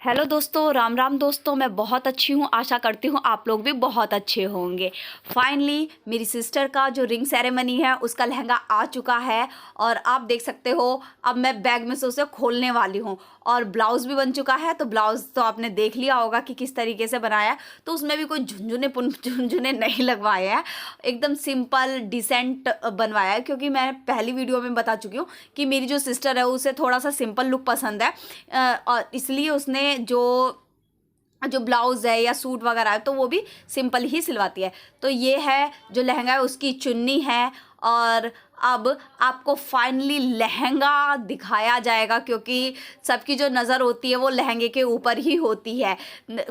Hello दोस्तों, राम राम दोस्तों। मैं बहुत अच्छी हूँ, आशा करती हूँ आप लोग भी बहुत अच्छे होंगे। फाइनली मेरी सिस्टर का जो रिंग सेरेमनी है उसका लहंगा आ चुका है और आप देख सकते हो। अब मैं बैग में से उसे खोलने वाली हूँ और ब्लाउज़ भी बन चुका है। तो ब्लाउज़ तो आपने देख लिया होगा कि किस तरीके से बनाया है। तो उसमें भी कोई झुनझुने नहीं लगवाए हैं, एकदम सिंपल डिसेंट बनवाया है। क्योंकि मैं पहली वीडियो में बता चुकी हूँ कि मेरी जो सिस्टर है उसे थोड़ा सा सिंपल लुक पसंद है, और इसलिए उसने जो जो ब्लाउज़ है या सूट वगैरह है तो वो भी सिंपल ही सिलवाती है। तो ये है जो लहंगा है, उसकी चुन्नी है। और अब आपको फाइनली लहंगा दिखाया जाएगा, क्योंकि सबकी जो नज़र होती है वो लहंगे के ऊपर ही होती है।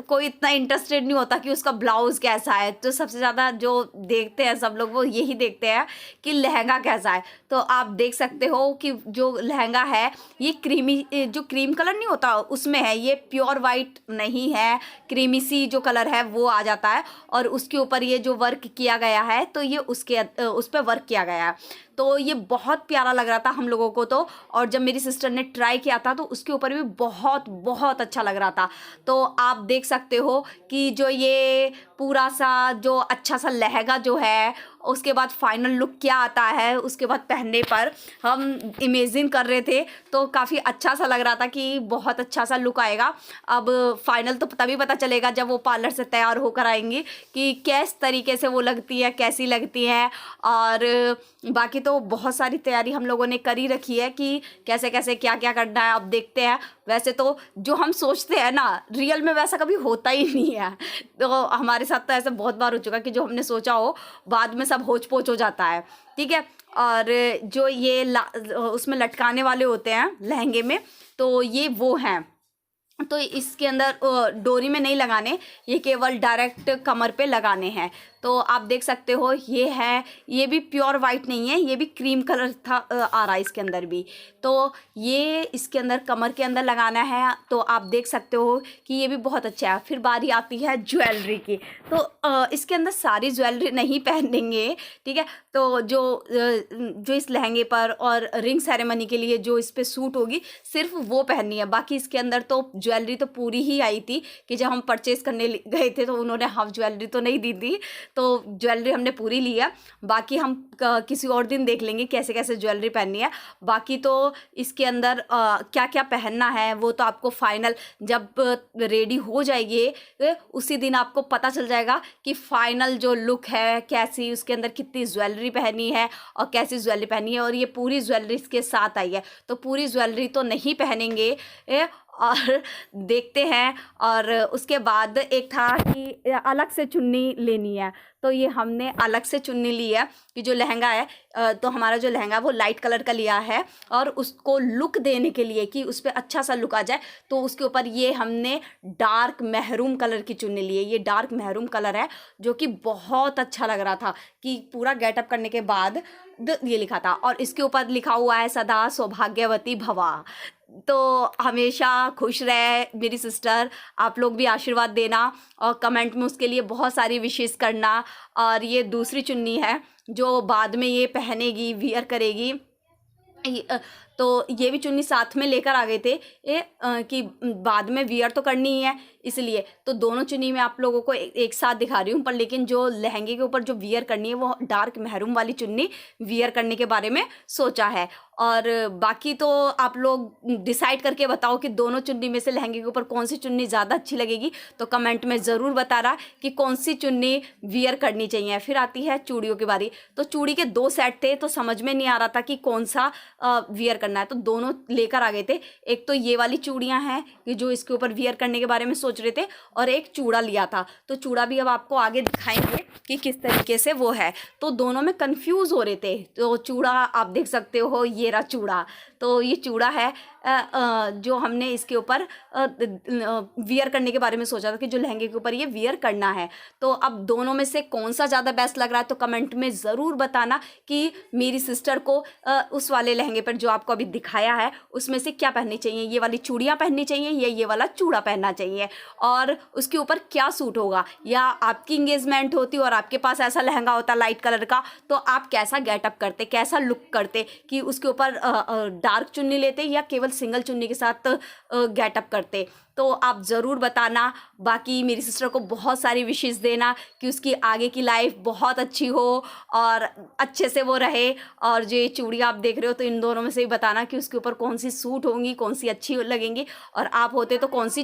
कोई इतना इंटरेस्टेड नहीं होता कि उसका ब्लाउज़ कैसा है। तो सबसे ज़्यादा जो देखते हैं सब लोग वो यही देखते हैं कि लहंगा कैसा है। तो आप देख सकते हो कि जो लहंगा है ये क्रीमी, जो क्रीम कलर नहीं होता उसमें है, ये प्योर वाइट नहीं है, क्रीमी सी जो कलर है वो आ जाता है। और उसके ऊपर ये जो वर्क किया गया है तो ये उस पर वर्क किया गया है। तो ये बहुत प्यारा लग रहा था हम लोगों को तो। और जब मेरी सिस्टर ने ट्राई किया था तो उसके ऊपर भी बहुत बहुत अच्छा लग रहा था। तो आप देख सकते हो कि जो ये पूरा सा जो अच्छा सा लहंगा जो है उसके बाद फाइनल लुक क्या आता है उसके बाद पहनने पर हम इमेजिन कर रहे थे। तो काफ़ी अच्छा सा लग रहा था कि बहुत अच्छा सा लुक आएगा। अब फाइनल तो तभी पता चलेगा जब वो पार्लर से तैयार होकर आएंगी कि किस तरीके से वो लगती है, कैसी लगती है। और बाकी तो बहुत सारी तैयारी हम लोगों ने कर ही रखी है कि कैसे कैसे क्या क्या करना है। अब देखते हैं। वैसे तो जो हम सोचते हैं ना, रियल में वैसा कभी होता ही नहीं है। तो हमारे साथ तो ऐसा बहुत बार हो चुका कि जो हमने सोचा हो बाद में सब होच पोच हो जाता है। ठीक है। और जो ये उसमें लटकाने वाले होते हैं लहंगे में, तो ये वो हैं। तो इसके अंदर डोरी में नहीं लगाने, ये केवल डायरेक्ट कमर पे लगाने हैं। तो आप देख सकते हो ये है, ये भी प्योर वाइट नहीं है, ये भी क्रीम कलर था आ रहा है इसके अंदर भी। तो ये इसके अंदर कमर के अंदर लगाना है। तो आप देख सकते हो कि ये भी बहुत अच्छा है। फिर बारी आती है ज्वेलरी की। तो इसके अंदर सारी ज्वेलरी नहीं पहनेंगे, ठीक है। तो जो इस लहंगे पर और रिंग सेरेमनी के लिए जो इस पर सूट होगी सिर्फ वो पहननी है। बाकी इसके अंदर तो ज्वेलरी तो पूरी ही आई थी कि जब हम परचेज़ करने गए थे तो उन्होंने हाफ ज्वेलरी तो नहीं दी थी। तो ज्वेलरी हमने पूरी ली है। बाकी हम किसी और दिन देख लेंगे कैसे कैसे ज्वेलरी पहननी है। बाकी तो इसके अंदर क्या क्या पहनना है वो तो आपको फाइनल जब रेडी हो जाएगी उसी दिन आपको पता चल जाएगा कि फाइनल जो लुक है कैसी, उसके अंदर कितनी ज्वेलरी पहनी है और कैसी ज्वेलरी पहनी है। और ये पूरी ज्वेलरी इसके साथ आई है, तो पूरी ज्वेलरी तो नहीं पहनेंगे और देखते हैं। और उसके बाद एक था कि अलग से चुन्नी लेनी है। तो ये हमने अलग से चुन्नी ली है कि जो लहंगा है, तो हमारा जो लहंगा वो लाइट कलर का लिया है। और उसको लुक देने के लिए कि उस पर अच्छा सा लुक आ जाए तो उसके ऊपर ये हमने डार्क महरून कलर की चुन्नी ली है। ये डार्क महरून कलर है जो कि बहुत अच्छा लग रहा था कि पूरा गेटअप करने के बाद ये लिखा था। और इसके ऊपर लिखा हुआ है सदा सौभाग्यवती भवा। तो हमेशा खुश रहे मेरी सिस्टर। आप लोग भी आशीर्वाद देना और कमेंट में उसके लिए बहुत सारी विशेस करना। और ये दूसरी चुन्नी है जो बाद में ये पहनेगी, वियर करेगी। तो ये भी चुन्नी साथ में लेकर आ गए थे कि बाद में वियर तो करनी ही है, इसलिए तो दोनों चुन्नी मैं आप लोगों को एक साथ दिखा रही हूँ। पर लेकिन जो लहंगे के ऊपर जो वियर करनी है वो डार्क महरून वाली चुन्नी वियर करने के बारे में सोचा है। और बाकी तो आप लोग डिसाइड करके बताओ कि दोनों चुन्नी में से लहंगे के ऊपर कौन सी चुन्नी ज़्यादा अच्छी लगेगी। तो कमेंट में ज़रूर बताना कि कौन सी चुन्नी वियर करनी चाहिए। फिर आती है चूड़ियों की बारी। तो चूड़ी के 2 सेट थे तो समझ में नहीं आ रहा था कि कौन सा वियर करना है, तो दोनों लेकर आ गए थे। एक तो ये वाली चूड़ियां हैं कि जो इसके ऊपर वियर करने के बारे में सोच रहे थे, और एक चूड़ा लिया था। तो चूड़ा भी अब आपको आगे दिखाएंगे कि किस तरीके से वो है। तो दोनों में कंफ्यूज हो रहे थे। तो चूड़ा आप देख सकते हो, ये रहा चूड़ा। तो ये चूड़ा है जो हमने इसके ऊपर वियर करने के बारे में सोचा था कि जो लहंगे के ऊपर ये वियर करना है। तो अब दोनों में से कौन सा ज़्यादा बेस्ट लग रहा है तो कमेंट में ज़रूर बताना कि मेरी सिस्टर को उस वाले लहंगे पर जो आपको अभी दिखाया है उसमें से क्या पहननी चाहिए, ये वाली चूड़ियाँ पहननी चाहिए या ये वाला चूड़ा पहनना चाहिए, और उसके ऊपर क्या सूट होगा। या आपकी इंगेजमेंट होती और आपके पास ऐसा लहंगा होता लाइट कलर का तो आप कैसा गेटअप करते, कैसा लुक करते कि उसके ऊपर डार्क चुन्नी लेते या केवल केवल सिंगल चुन्नी के साथ गेटअप करते। तो आप ज़रूर बताना। बाकी मेरी सिस्टर को बहुत सारी विशेस देना कि उसकी आगे की लाइफ बहुत अच्छी हो और अच्छे से वो रहे। और जो ये चूड़ी आप देख रहे हो, तो इन दोनों में से ही बताना कि उसके ऊपर कौन सी सूट होंगी, कौन सी अच्छी लगेंगी, और आप होते तो कौन सी